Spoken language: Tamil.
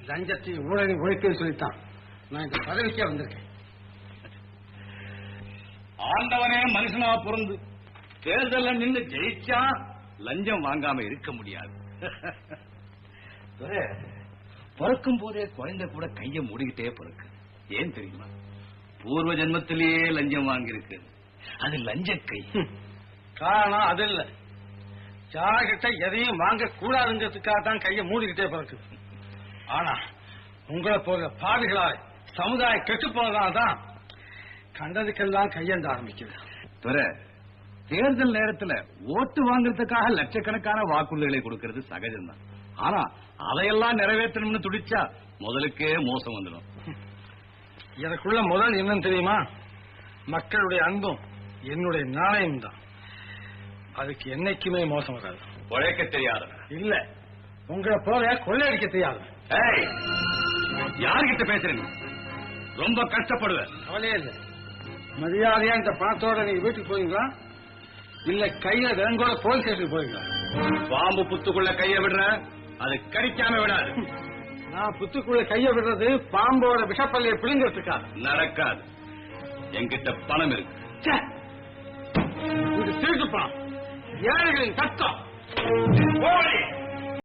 லஞ்சத்தையும் ஊழலையும் ஒழிக்க சொல்லித்தான் நான் இந்த பதவிக்கே வந்திருக்கேன். ஆண்டவனே மனுஷனா பிறந்து தேர்தல் நின்று ஜெயிச்சா லஞ்சம் வாங்காம இருக்க முடியாது. பிறக்கும் போதே குழந்தை கூட கைய மூடிக்கிட்டே பிறக்கு. ஏன் தெரியுமா? பூர்வ ஜென்மத்திலேயே லஞ்சம் வாங்கியிருக்கு. அது லஞ்ச கை. காரணம் அது இல்ல, யார்கிட்ட எதையும் வாங்க கூடாதுங்கிறதுக்காக தான் கைய மூடிக்கிட்டே பிறக்கு. ஆனா உங்களை போல பாவிகளாய் சமுதாயம் கெட்டு போனதால்தான் கண்டதுக்கெல்லாம் கையெழுந்த ஆரம்பிக்குது. தேர்தல் நேரத்துல ஓட்டு வாங்குறதுக்காக லட்சக்கணக்கான வாக்குறுதிகளை கொடுக்கிறது சகஜம்தான். ஆனா அதையெல்லாம் நிறைவேற்றணும்னு துடிச்சா முதலுக்கே மோசம் வந்துடும். எனக்குள்ள முதல் என்னன்னு தெரியுமா? மக்களுடைய அன்பும் என்னுடைய நாணயம் தான். அதுக்கு என்னைக்குமே மோசம் வராது. உழைக்க தெரியாது இல்ல, உங்களை போல கொள்ளையடிக்க தெரியாது. யாருகிட்ட பேசுறீங்க? ரொம்ப கஷ்டப்படுவேன். கவலையே இல்லை. மரியாதையா இந்த பணத்தோட நீங்க வீட்டுக்கு போவீங்களா, இல்ல கையில விலங்கோட போலீஸ் ஸ்டேஷனுக்கு போவீங்களா? பாம்பு புத்துக்குள்ள கைய விடுற, அது கடிக்காம விடாது. நான் புத்துக்குள்ள கைய விடுறது பாம்போட விஷப்பள்ளியை பிடுங்கிறதுக்காக. நடக்காது. என்கிட்ட பணம் இருக்கு. இது திருட்டு பணம், ஏழைகளின் கஷ்டம்.